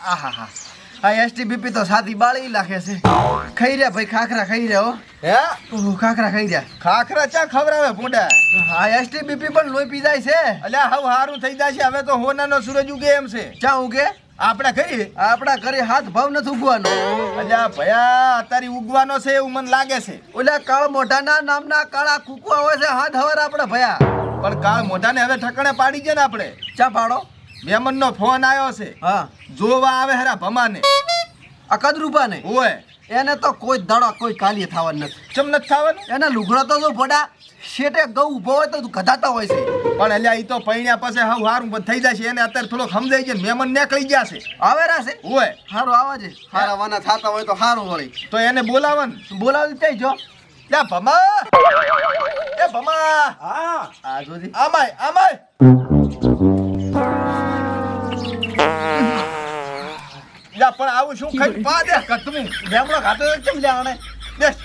આહા આ એસટીબીપી તો સાદી બાળી નાખે છે ખાઈ રહ્યા ભાઈ ખાખરા ખાઈ રહ્યા હો હે ઓહો ખાખરા ખાઈ રહ્યા ખાખરા ચા ખવરાવે ભૂંડા હા એસટીબીપી પણ લોહી પી જાય છે અલ્યા હાવ હારું થઈ જાય છે હવે તો હોનાનો સૂરજ ઉગે એમ છે ચા ઉગે આપણે કરી આપણા ઘરે હાથ ભાવ નથી ઉગવાનો અલ્યા ભયા અત્યારે ઉગવાનો છે એવું મને લાગે છે ઓલા કાળ મોઢાના નામના કાળા કુકવા હોય છે હાથ હવાર આપણે ભયા પણ કાળ મોઢાને હવે ઠકણે પાડી છે ને આપણે ચા પાડો મહેમાનનો ફોન આવ્યો છે હા જોવા આવે હરા ભમાને આ કદરૂપાને ઓય એને તો કોઈ દડો કોઈ કાલીએ થવાનું નથી ચમ નથી થવાનું એના લુગડા તો જો ભડા શેટે ગૌ ઉભો હોય તો ગધાતા હોય છે પણ અલ્યા ઈ તો પૈણ્યા પાસે હાવ હારું બંધ થઈ જશે એને અત્યારે થોડો સમજાઈ છે મહેમાન નીકળી ગયા છે આવે રાશે ઓય હારું આવા છે હારા વાના થાતા હોય તો હારું વળી તો એને બોલાવન બોલાવી ત્યાં જો લે ભમા એ ભમા હા આ જોજી આમાય આમાય યા પણ આવું શું ખાઈ પા દે કટમું લેમડો ખાતો કેમ જાણે બેસ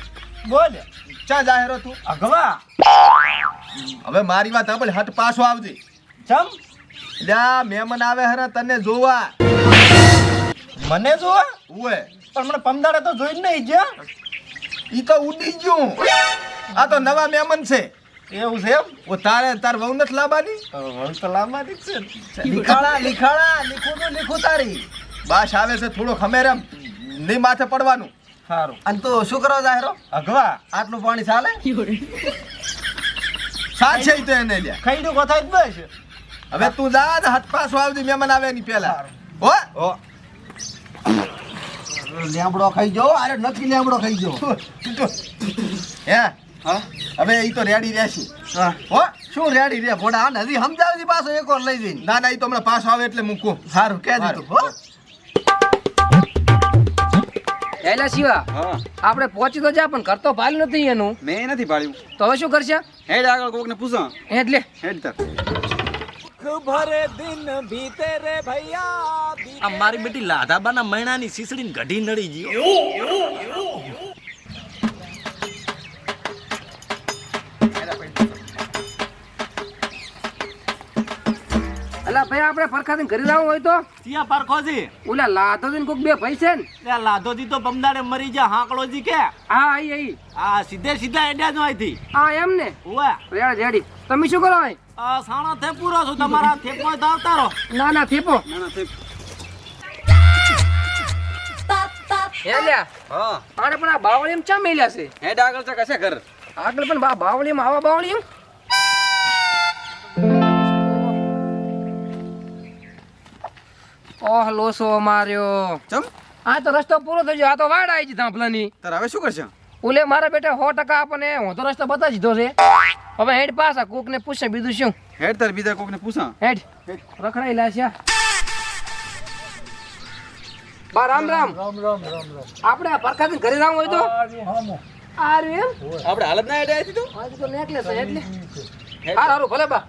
બોલ ચા જાહેરો તું અગવા હવે મારી વાત સાંભળ હટ પાછો આવજે ચમ લ્યા મહેમાન આવે હરા તને જોવા મને જોવા ઓય પણ મને પમદાડે તો જોઈ જ નહીં જ્યાં ઈ તો ઉડી ગયું આ તો નવા મહેમાન છે એવું છે એમ ઓ તાર વહુ નથી લાવવાની તો લાંબાની છે લીખાડા લીખું તો લીખું તારી બાસ આવે છે થોડો ખમેરમ નહીં માથે પડવાનું સારું અને તો શું કરો જાહેરો અગવા આટલું પાણી ચાલે સાચ છે ઈ તો એને લ્યા ખઈડું ગોથાઈ જ બે છે હવે તું જા ને હટ પાછો આવજે મહેમાન આવે એની પહેલા હો લેમડો ખાઈ જો અરે નથી લેમડો ખાઈ જો હે હા હવે ઈ તો રેડી રહેશે હા હો શું રેડી રે ભોડા આને હજી સમજાવજી પાછો એક વાર લઈ જઈને ના ના ઈ તો હમણાં પાછો આવે એટલે મૂકું સારું કહે દીધું હો એલા શિવા હા આપણે પહોંચી તો જા પણ ઘર તો ભાલ્યું નથી એનું મેં નથી પાડ્યું તો હવે શું કરશે હેડ આગળ કોકને પૂછો એટલે હેડ તર આ મારી બેટી લાધાબાના મહિનાની સીસડીને ગઢી નડી ગયો અલા ભાઈ આપણે ફરખાથી ઘરે જવું હોય તો ત્યાં પારખો છે ઓલા લાધો ને કોક બે ભાઈ છે ને ત્યાં લાધોજી તો બમદાડે મરી જા હાંકળોજી કે હા આઈ આ સીધે સીધા એડ્યા જ અહીંથી હા એમ ને ઓવા રેડી રેડી તમે શું કરો અહીં આ સાણા થેપુરો છું તમારા થેપો આવતા રહો ના ના થેપો ના ના તે હેલ્યા હા આને પણ આ બાવળી ચા મેલ્યા છે હેડ આગળ ચક હશે ઘર આગળ પણ બાવળીમાં આવા બાવળી ઓહ લોસો માર્યો ચમ આ તો રસ્તો પૂરો થઈ ગયો આ તો વાડ આવી છે ધાંપલાની તાર હવે શું કરશે ઓલે મારા બેટા 100% આપણને હું તો રસ્તો બતાવી દીધો છે હવે હેડ પાછા કોક ને પૂછે બીજું શું હેડ તાર બીજા કોકને પૂછા હેડ રખડાઈ લાશ્યા બા રામ રામ આપણે આ પરખાથી ઘરે જવું હોય તો આ રહ્યું એમ આપણે હાલત ના હેડ આવી તો આ તો નેકલેસ છે એટલે હારું ભલે બા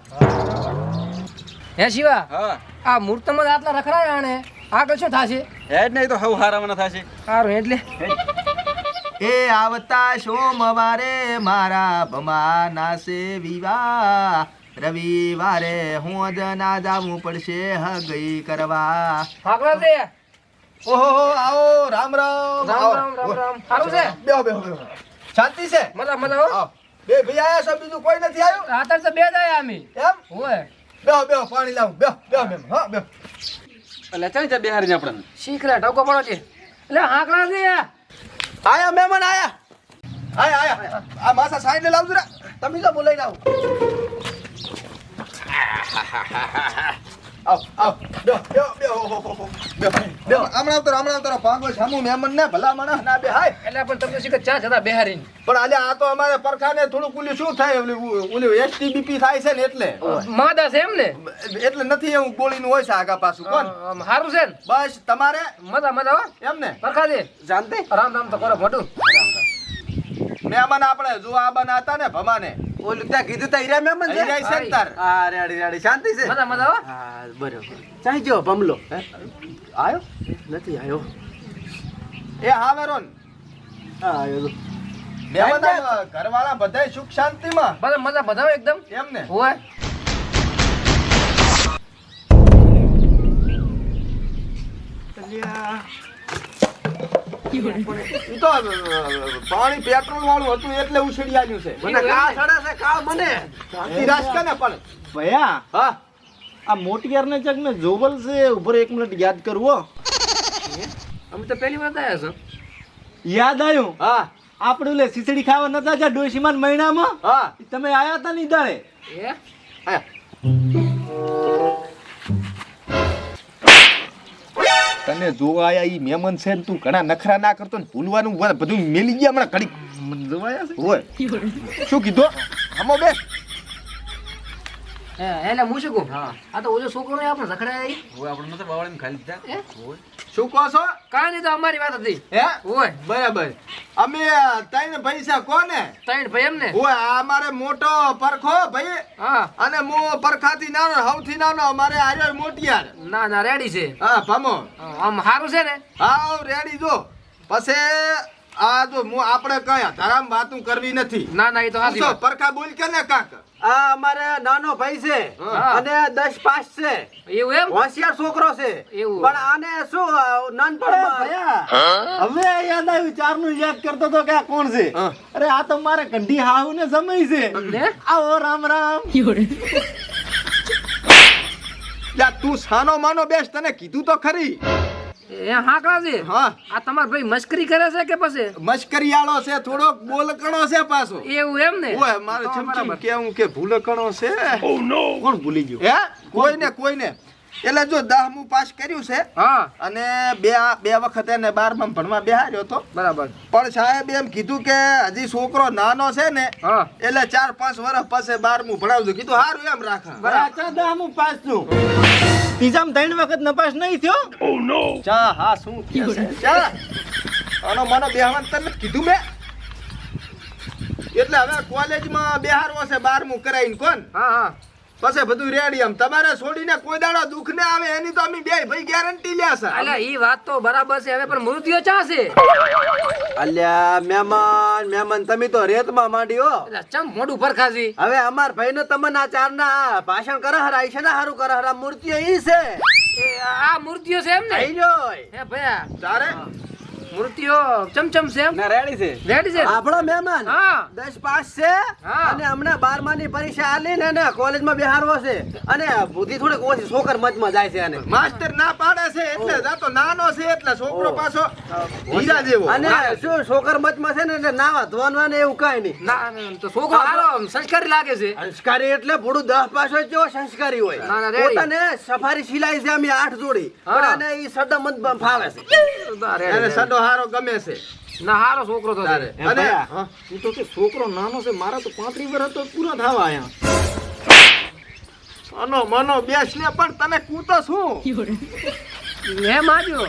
હે શિવા હા આ મૂર્તમાં આટલા રખડાય આણે આગળ શું થશે હેડ નહીં તો હવ હારાવાના થશે સારું એટલે એ આવતા સોમવારે મારા ભમાના છે વિવાહ રવિવારે હું જ ના જાવું પડશે હગઈ કરવા ભાગલા દે ઓહો આવો રામ રામ રામ રામ રામ રામ સારું છે બેહો બેહો બેહો શાંતિ છે મજા મજા હો આવ બે ભાઈ આયા છો બીજું કોઈ નથી આવ્યું રાતર તો બે જ આયા અમે એમ ઓય બેહો બેહો પાણી લાવું બેહો બેહો બેહો હા બેહો એટલે ચાલ જા બિહારી ને આપણને શીખરા ઢોકો પડો છે એટલે હાકલા દે આયા મહેમાન આયા આયા આ માસા સાઈડ લાવજો રા તમે તો બોલાઈ આવો આવ આવ બેહો બેહો બેહો બેહો હમણાં તો ભાગો સામુ મહેમાન ને ભલા માણસ ના બે હાય એટલે પણ તમને શીખર ચા જતા બેહારીને પણ આજે આ તો અમારે પરખાને થોડું ઓલું શું થાય ઓલું એસટીબીપી થાય છે ને એટલે માદા છે એમ ને એટલે નથી એવું ગોળીનું હોય છે આગા પાછું કોણ સારું છે ને બસ તમારે મજા મજા હો એમ ને પરખા દે જાણતે રામ રામ તો કરો મોટું મહેમાન આપણે જો આ બના હતા ને ભમાને ઓલું ત્યાં કીધું તા હીરા મહેમાન છે અહીંયા છે ને તાર હા રેડી રેડી શાંતિ છે મજા મજા હો હા બરોબર ચાઈ ગયો ભમલો આયો નથી આયો એ હા વેરોન હા આયો મહેમાન ઘરવાળા બધાય સુખ શાંતિમાં બધા મજા બધા એકદમ એમ ને હોય ઈ તો પાણી પેટ્રોલ વાળું હતું એટલે ઉછળી આવ્યું છે મને કાળ સડે છે કાળ મને શાંતિ રાખ કે ને પણ ભયા હા આ મોટિયાર ને ચક ને જોબલ છે ઉપર 1 મિનિટ યાદ કરવો અમે તો પહેલી વાર આવ્યા છો યાદ આવ્યું હા આપણે ઓલે ખીચડી ખાવા નતા જા ડોશીમાન મહિનામાં હા તમે આયા તા ની દાડે એ આયા. તને જોવા આયા ઈ મહેમાન છે ને તું ઘણા નખરા ના કરતો ને ભૂલવાનું બધું મેલી ગયા હમણાં ઘડી મને જોવાયા છે હોય શું કીધું હમો બે એટલે હું શું કહું આ તો ઓલો છોકરો ને આપણે ઝઘડા હવે આપણે નતા બાવળીને ખાલી દીધા શું કહો છો કાંઈ નહીં તો અમારી વાત હતી હે હોય બરાબર અમે ત્રણ પૈસા કોને ત્રણ ભાઈ એમ ને હોય આ અમારે મોટો પરખો ભાઈ હા અને મો પરખાથી નાનો સૌથી નાનો અમારે આર્યો મોટિયાર ના ના રેડી છે હા ભમો આમ સારું છે ને હા રેડી જો પછી આ જો હું આપણે કયા ધરામ વાતું કરવી નથી ના ના એ તો સાચી પૂછો, વાત. પરખા બોલ કે ને કાક આ અમારે નાનો ભાઈ છે હા. અને 10 પાસ છે એવું એમ હોશિયાર છોકરો છે એવું. પણ આને શું નાનપણમાં ભયા હવે યાદ આવ્યું ચારનું યાદ કરતો તો કે આ કોણ છે હા. અરે આ તો મારે કંઢી હાહુ ને સમય છે ને? આવો રામ રામ યા તું સાનો માનો બેસ તને કીધું તો ખરી એ હાકડા છે હા આ તમાર ભાઈ મસ્કરી કરે છે કે પછી મશ્કરીયાળો છે થોડોક બોલકણો છે પાછો એવું એમ ને ઓય મારે તો ચમચમ બરાબર. કેવું કે ભૂલકણો છે કોણ ભૂલી ગયું હે કોઈને એટલે જો 10મું પાસ કર્યું છે હા અને બે વખત એને 12માં ભણવા બેહાર્યો તો બરાબર પણ સાહેબ એમ કીધું કે હજી છોકરો નાનો છે ને હા એટલે 4-5 વર્ષ પછી 12મું ભણાવજો કીધું સારું એમ રાખા બરાબર દામું પાસ છું ત્રીજામાં 3 વખત નપાસ નહીં થયો ચા હા શું કહે છે ચા આનો માનો બેહવાન તને કીધું મેં એટલે હવે કોલેજમાં બેહારવો છે 12મું કરાઈને કોણ હા હા પછી બધું રેડી આમ તમારે છોડીને કોઈ દાડો દુઃખ ને આવે એની તો અમે બે ભાઈ ગેરંટી લ્યા છે અલ્યા ઈ વાત તો બરાબર છે હવે પણ મૃત્યુ ચા છે અલ્યા મહેમાન તમે તો રેતમાં માંડ્યો એટલે ચમ મોઢું પરખાજી હવે અમાર ભાઈને તમને આ ચારના ભાષણ કરે હરાય છે ને હારું કરે હરા મૂર્તિ ઈ છે એ આ મૃત્યુ છે એમ ને આઈ જોય હે ભયા તારે મૃત્યુ ચમચમ છે એમ ના રેડી છે રેડી છે આપણો મહેમાન હા 10 પાસ છે હા. અને હમણાં 12મા ની પરીક્ષા આલી ને કોલેજમાં બેહારવો છે અને બુદ્ધિ થોડીક ઓછી છોકર મજમાં જાય છે અને માસ્ટર ના પાડે છે એટલે જાતો નાનો છે એટલે છોકરો પાછો હીરા જેવો અને શું છોકર મજમાં છે ને એટલે નાવા ધોવાનું ને એવું કાઈ નહીં ના ના, તો છોકરો હારો સંસ્કારી લાગે છે સંસ્કારી એટલે ભોળું 10 પાસ હોય જેવો સંસ્કારી હોય ના, ના, રેડી. પોતાને સફારી સિલાઈ છે અમે 8 જોડી હા. પણ આને ઈ સડમ મત ફાવે છે ના, રેડી, એને રેડી. સડો હારો ગમે છે ના હારો છોકરો તો તારે છે. અને ભયા, તું તો કે છોકરો નાનો છે મારા તો 35 વર્ષ તો પૂરા થવા આયા આનો મનો બેસ ને પણ તને કૂતો શું હે માજો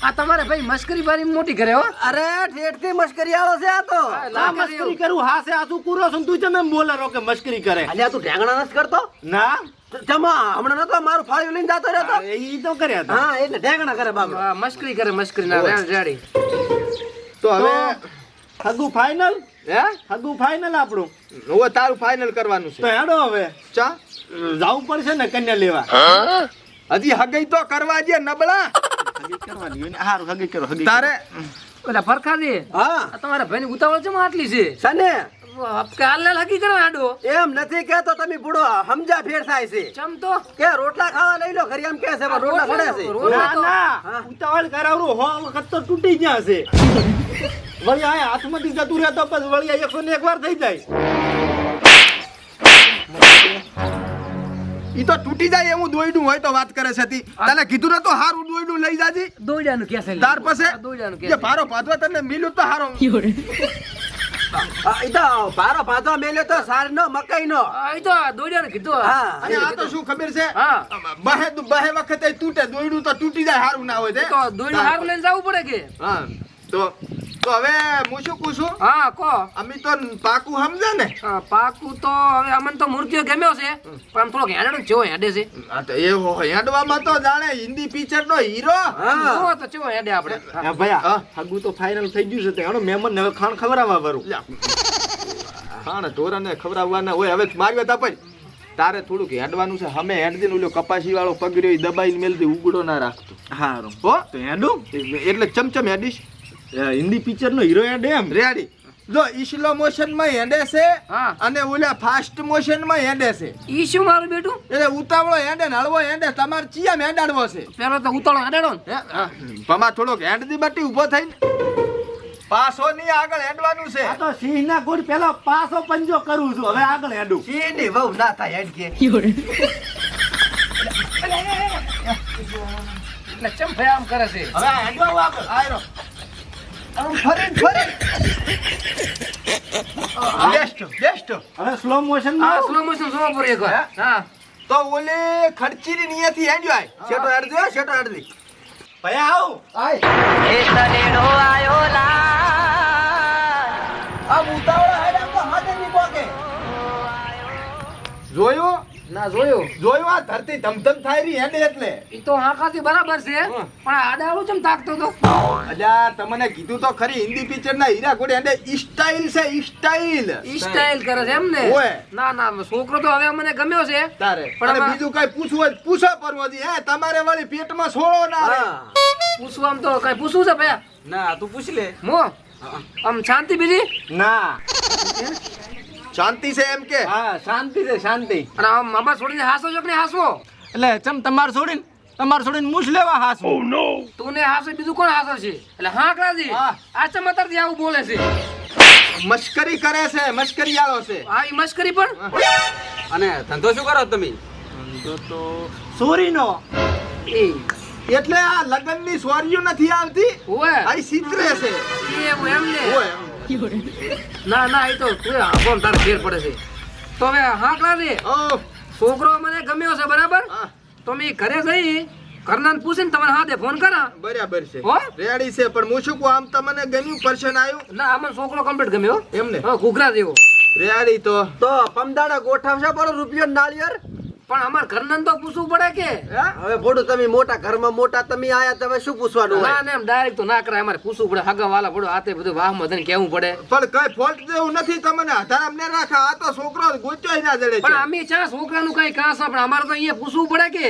આ તમારે ભાઈ મસ્કરી બારી મોટી કરે હો અરે ઠેઠથી મસ્કરી આલો છે આ તો હા, આ લાગે છે મસ્કરી એવું. કરું હા છે આ તું કુરો છું તું જમે બોલે રો કે મસ્કરી કરે અલ્યા તું ઢેંગણા નથી કરતો ના જમા હમણાં નતો મારું ફાળ્યું લઈને જતો રહેતો ઈ તો કર્યા હતા હા એટલે ઢેંગણા કરે બાબુ હા, મસ્કરી કરે મસ્કરી ના રેડી તો હવે હગું ફાઇનલ હે હગું ફાઇનલ આપણું હવે તારું ફાઇનલ કરવાનું તો છે હેડો હવે ચા જાવું પડશે ને કન્યા લેવા હજી હગઈ તો કરવા દે નબળા હગી કરવાની હોય ને હારું હગી કરો હગી તારે ઓલા ફરખાજી હા આ તમારા ભાઈ ની ઉતાવળ ચમ આટલી છે સને કે હાલ લગી કરો આડો એમ નથી કેતો તમે બુડો સમજા ફેર થાય છે ચમ તો કે રોટલા ખાવા લઈ લો ઘરે એમ કે છે પણ રોટલા પડે છે રોટલા ના તો- ના ઉતાવળ કરાવરું હો વખત તો તૂટી ગયા છે વળી આ હાથમાંથી જતું રહે તો પછી વળી 101 વાર થઈ જાય ઈ તો તૂટી જાય એવું દોયડું હોય તો વાત કરે છે તી તને કીધું ને તો હારું દોયડું લઈ જાજી દોડ્યાનું કે છે તાર પાસે દોડ્યાનું કે જે ભારો પાધવા તને મિલ્યું તો હારો ઈ તો ભારો ભાતો મેલ્યો તો સાર નો મકાઈ નો આ તો દોડ્યાનું કીધું હા અને આ તો શું ખબર છે હા બહે વખતે તૂટે દોયડું તો તૂટી જાય હારું ના હોય તે તો દોડ્યું હારું લઈને જવું પડે કે હા તો હવે હું શું પૂછું હા કો અમે તો પાકું સમજે ને પાકું તો હવે અમને તો મૂર્તિઓ ગમ્યો છે પણ આમ થોડોક હેડો જેવો હેડે છે આ તો એવો હેડવામાં તો જાણે હિન્દી પિક્ચર નો હીરો હા જો તો ચેવો હેડે આપણે હા ભયા હગું તો ફાઇનલ થઈ ગયું છે તે હેડો મહેમાન હવે ખાણ ખવડાવવા વરું ખાણ ઢોરાને ખવડાવવાના હોય હવે મારી વાત આપે તારે થોડુંક હેડવાનું છે હમે હેડદીને ઓલો કપાસી વાળો પગર્યો ઈ દબાઈને મેલતી ઉગડો ના રાખતો હારું હો તો હેડું એટલે ચમચમ હેડીશ હિન્દી પિક્ચર નો હીરો હેડે એમ રેડી જો સ્લો મોશન માં હેડે છે હા. અને ઓલા ફાસ્ટ મોશન માં હેડે છે ઈ શું મારું બેટું એટલે ઉતાવળો હેડે ને હળવો હેડે તમારે ચિયા હેડાડવો છે પેલો તો ઉતાળો અડાડો ને પમા થોડોક હેડદી બાટી ઊભો થઈને પાસો ની આગળ હેડવાનું છે આ તો સિંહ ના ગુડ પેલા પાસો પંજો કરું છું હવે આગળ હેડું સીધી બહુ ના થાય હેડ કે એટલે ચમ ભાઈ આમ કરે છે હવે હેડવા આગળ આયરો આમ ફરી બેસ્ટ બેસ્ટ હવે સ્લો મોશન હા માં સ્લો મોશન જોવા પડે એકવાર હા તો ઓલે ખડચીની નિયથી હેડ્યો આય શેટો હેડ દે શેટો હેડ દે ભયા આવ આય આમ ઉતાવળા હેડ આમ તો હાથે ની પોકે જોયું ના જોયો જોયું આ ધરતી ધમધમ થાય રહી હેડે એટલે ઈ તો હાકાથી બરાબર છે પણ આડાળું ચમ તાકતો તો અલ્યા તમને કીધું તો ખરી હિન્દી પિક્ચર ના હીરા ગોડે હેડે સ્ટાઇલ છે સ્ટાઇલ ઈ સ્ટાઇલ કરે છે એમ ને ઓય. ના ના છોકરો તો હવે મને ગમ્યો છે તારે પણ અને આમાં- બીજું કઈ પૂછવું હોય તો પૂછો પરવજી હે તમારે વળી પેટમાં સોળો ના રહે પૂછવા તો કઈ પૂછવું છે ભયા ના તું પૂછ લે મો આમ શાંતિ બીજી ના શાંતિ છે એમ કે હા શાંતિ છે શાંતિ અને આમ મામા છોડીને હાસો છો કે નહીં હાસવો એટલે ચમ તમાર છોડીને મૂછ લેવા હાસું તું ને હાસો બીજું કોણ હાસો છે એટલે હાકડાજી હા. આ ચમત્કારથી આવું બોલે છે મશ્કરી કરે છે મશ્કરી આળો છે આવી મશ્કરી પણ અને ધંધો શું કરો તમે તો સોરીનો એ એટલે આ લગનની સોરીઓ નથી આવતી ઓય આ ચિત્રે છે એવું એમ ને ઓય ના ના એ તો તું આમ તારે ફેર પડે છે તો હવે હાકડાજી ઓ છોકરો મને ગમ્યો છે બરાબર હા, તો મેં ઘરે જઈ ઘરના પૂછીને તમારે હાથે ફોન કરા બરાબર છે હો? રેડી છે પણ હું શું કહું આમ તમને ગમ્યું પર્સન આવ્યું ના આમાં છોકરો કમ્પ્લીટ ગમ્યો એમને હા ઘૂઘરા જેવો રેડી તો તો પમદાડા ગોઠવશે પણ રૂપિયો નાળિયેર પણ અમાર ઘરના તો પૂછવું પડે કે હે? હવે ભોડું તમે મોટા ઘરમાં મોટા તમે આયા તમે શું પૂછવાનું હોય ના ને એમ ડાયરેક્ટ તો ના કરાય અમારે પૂછવું પડે હગા વાલા પડો આતે બધું વાહમાં ધન કેવું પડે પણ કઈ ફોલ્ટ જેવું નથી તમને આધાર અમને રાખા આ તો છોકરો ગોચ્યો ના જડે પણ છે અમે ચા છોકરાનું કઈ કાંસ પણ અમારે તો અહીંયા પૂછવું પડે કે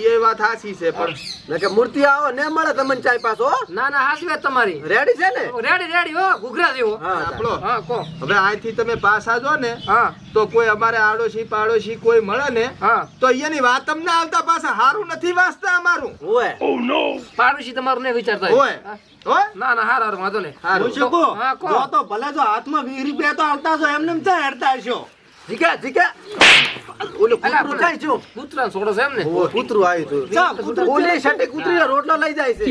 એ વાત હાચી છે પણ કે મૂર્તિ આવો ને મળે તમને ચાય પાછો ના ના હાસી વાત તમારી રેડી છે ને રેડી રેડી હો ઘૂઘરા જેવો આપણો હા કો હવે અહીંથી તમે પાછા જો ને હા તો કોઈ અમારે આડોશી પાડોશી કોઈ મળે ને હા તો એની વાત અમને આવતા પાછા હારું નથી વાંચતા અમારું ઓય પાડોશી તમારું ને વિચારતા હોય હોય ના ના હાર હાર વાંધો નહીં હારું. હું શું કહું? હા, કહો. જો તો ભલે જો હાથમાં 20 રૂપિયા તો આવતા છો એમને એમ ચા હેડતા હશો જીકા જીકા ઓલું અલા, કૂતરું જાય છું કૂતરાનો છોડો છે એમ ને ઓય કૂતરું આવ્યું હતું ચા કૂતરું ઓલી છઠ્ઠી કૂતરીનો રોટલો લઈ જાય છે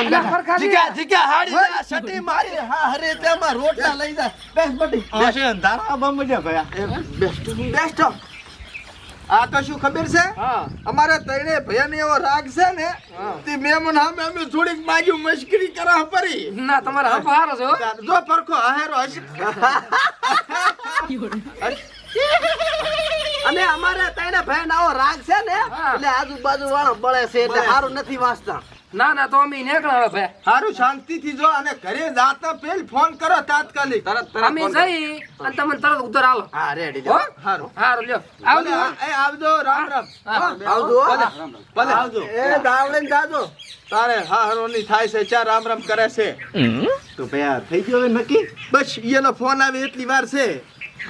અલા, ફરખાજી. જીકા જીકા હાડી જા, છઠ્ઠી મારી હા હરે તેમાં રોટલા લઈ જાય બેસ બટી હશે અંધારા બમડ્યા ભયા બેસ્ટ આ તો શું ખબર છે હા અમારે તઈને ભયાને એવો રાગ છે ને તે મેમન સામે અમે થોડીક બાજુ મશ્કરી કરા પરી ના તમારે હપ હારો છે હો જો પરખો આહેરો હશે અને અમારે તઈને ભાઈ આવો રાગ છે ને હા. એટલે આજુબાજુ વાળા બળે છે એટલે સારું નથી વાંચતા ના ના તો અમે નીકળ્યા હવે ભાઈ સારું શાંતિથી જો અને ઘરે જાતા પેલ ફોન કરો તાત્કાલિક તરત અમે જઈ અને તમે તરત ઉતર હાલો હા રેડી હો સારું હારું લ્યો આવજો ભલે, એ આવજો રામ રામ આવજો હો. ભલે આવજો એ ગાવડે ને જાજો તારે હારોની થાય છે ચાર રામ રામ કરે છે તો ભયા થઈ ગયો હવે નક્કી બસ એનો ફોન આવે એટલી વાર છે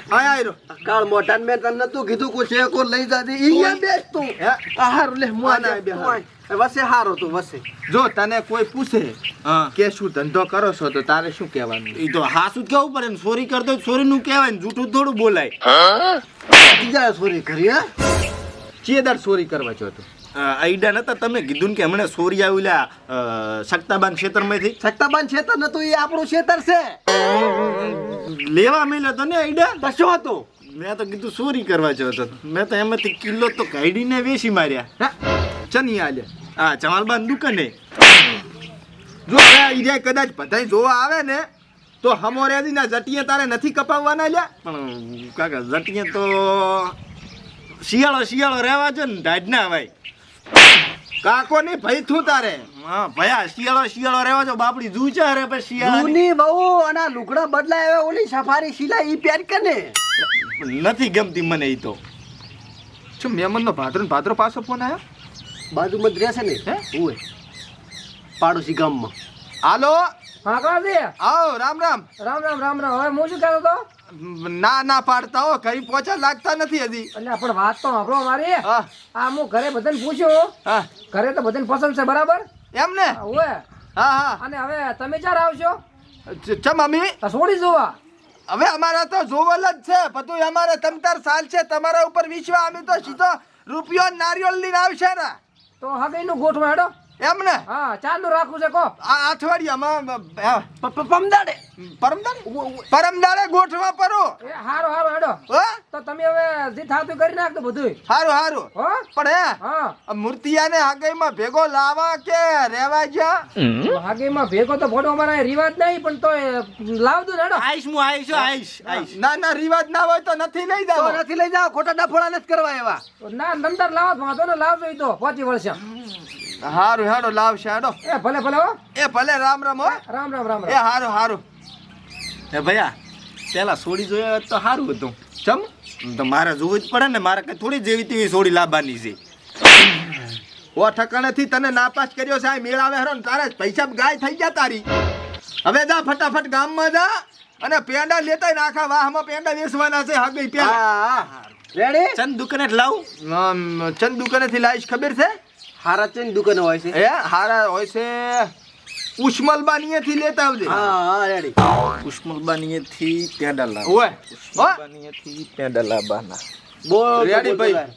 આય આયરો કાળ મોઢાને મેં તને નતું કીધું કોઈ શેકો લઈ જાજે ઈ બેસ તું હે? આ હારું લે મુઆ ના, જા, બે તું હારું. આય. વસે હારો તું વસે જો તને કોઈ પૂછે હા કે શું ધંધો કરો છો તો તારે શું કહેવાનું એ તો હાસું જ કેવું પડે ને ચોરી કરતો ચોરી નું કહેવાય ને જૂઠું થોડું બોલાય બીજા ચોરી કરી હે ચેદાર ચોરી કરવા છો તો આઈડા નતા તમે કીધું ને કે હમણાં ચોરી આવેલા સક્તાબાન ક્ષેત્રમાંથી સત્તાબાન છેતર નતું એ આપણું છેતર છે લેવા મેલ્યો તો ને આઈડા તો શું હતું મેં તો કીધું ચોરી કરવા જો તો મેં તો એમાંથી કિલ્લો તો કાઢીને વેચી માર્યા ચની આલે હા ચમાલબાન દુકાને જો હવે ઈર્યા કદાચ બધાય જોવા આવે ને તો હમોરેદી ના જટીએ તારે નથી કપાવવાના લ્યા પણ કાકા જટીએ તો શિયાળો રહેવા જો ને ઢાઢ ના ભાઈ. કાકો ની ભાઈ થું તારે હા ભયા શિયાળો રહેવા જો બાપડી જૂ છે રે પછી શિયાળા જૂની બહુ અને આ લુગડા બદલાય હવે ઓલી સફારી સિલાઈ ઈ પહેર કે ને નથી ગમતી મને ઈ તો. શું મહેમાન નો ભાદરો પાછો ફોન આવ્યો? બાજુમાં જ રહેશે ને હે ઓય પાડોશી ગામમાં. હાલો હા કાજી આવો રામ રામ. રામ હવે હું શું કહેતો હતો ના પાડતા હો કઈ પોચા લાગતા નથી હજી. એટલે પણ વાત તો સાંભળો મારી હા આ હું ઘરે બધાને પૂછ્યું હા ઘરે તો બધાને પસંદ છે બરાબર એમ ને ઓય હા હા અને હવે તમે ચાર આવશો ચમ અમી તો છોડી જોવા હવે અમારા તો જોવલ જ છે બધું અમારે તમતાર સાલ છે તમારા ઉપર વિશ્વાસ અમે તો સીધો રૂપિયો નારિયેળ લઈને આવશે ને તો હગઈ નું ગોઠવા હેડો એમ ને હા ચાર નું રાખવું છે કો આ અઠવાડિયામાં પમદાડે પરમદાડે ગોઠવા પરો એ હારો હેડો હો તો તમે હવે જે થાતું કરી નાખતો બધું હારું હો પણ હે હા મૂર્તિયાને હગાઈમાં ભેગો લાવા કે રહેવા જ્યાં હાગીમાં ભેગો તો ફોટો અમારા રિવાજ નહીં પણ તો લાવજો ને હેડો આઈશ. ના રિવાજ ના હોય તો નથી લઈ તો જાવ નથી લઈ જાઓ ખોટા ડફોડા નથી કરવા એવા. ના નંતર લાવો તો વાંધો ને લાવજો ઈ તો 5 વર્ષ હારું હેડો લાવશે હેડો એ ભલે હો એ ભલે રામ રામ હો રામ એ હારું હે ભયા પેલા સોડી જોયા હોત તો સારું હતું. ચમ તો મારે જોવું જ પડે ને મારે કઈ થોડી જેવી તેવી સોડી લાવવાની છે. ઓ ઠકાણેથી તને નાપાસ કર્યો છે આ મેળાવે હરો ને તારે પૈસા ગાય થઈ ગયા તારી. હવે જા ફટાફટ ગામમાં જા અને પેંડા લેતા ને આખા વાહમાં પેંડા વેચવાના છે હગઈ પેંડા. હા રેડી ચંદ દુકાને જ લાવું. ચંદ દુકાનેથી લાવીશ ખબર છે હારા ચેન દુકાન હોય છે. હે હારા હોય છે ઉસ્મલબાનીએથી લેતા આવજે. હા રેડી ઉસ્મલબાનીએથી પેંડા લાવ. ઓય હો ઉસ્મલબાનીએથી પેંડા લાવવાના. બોલ રેડી ભાઈ.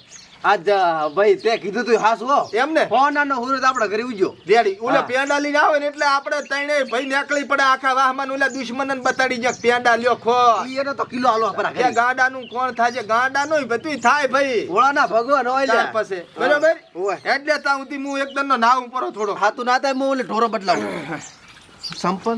આજ ભાઈ તે કીધું તું હાસ હો એમ ને ફોન આનો હુરત આપડા ઘરે ઉજો રેડી ઓલા હા. પેંડા લઈને આવે ને એટલે આપણે તઈને ભાઈ નીકળી પડે આખા વાહમાં ઓલા દુશ્મનને બતાડી જાય પેંડા લ્યો ખો એને તો કિલો હાલો આપડા કે ઘરે ગાડાનું કોણ થાય છે ગાડાનું બધું થાય ભાઈ ભોળાના ભગવાન હોય લે ત્યાર પછી બરોબર ઓય એટલે તા હું એક દન નો નાવ પરો થોડો હાતું ના થાય હું ઓલે ઢોરો બદલાવું સંપલ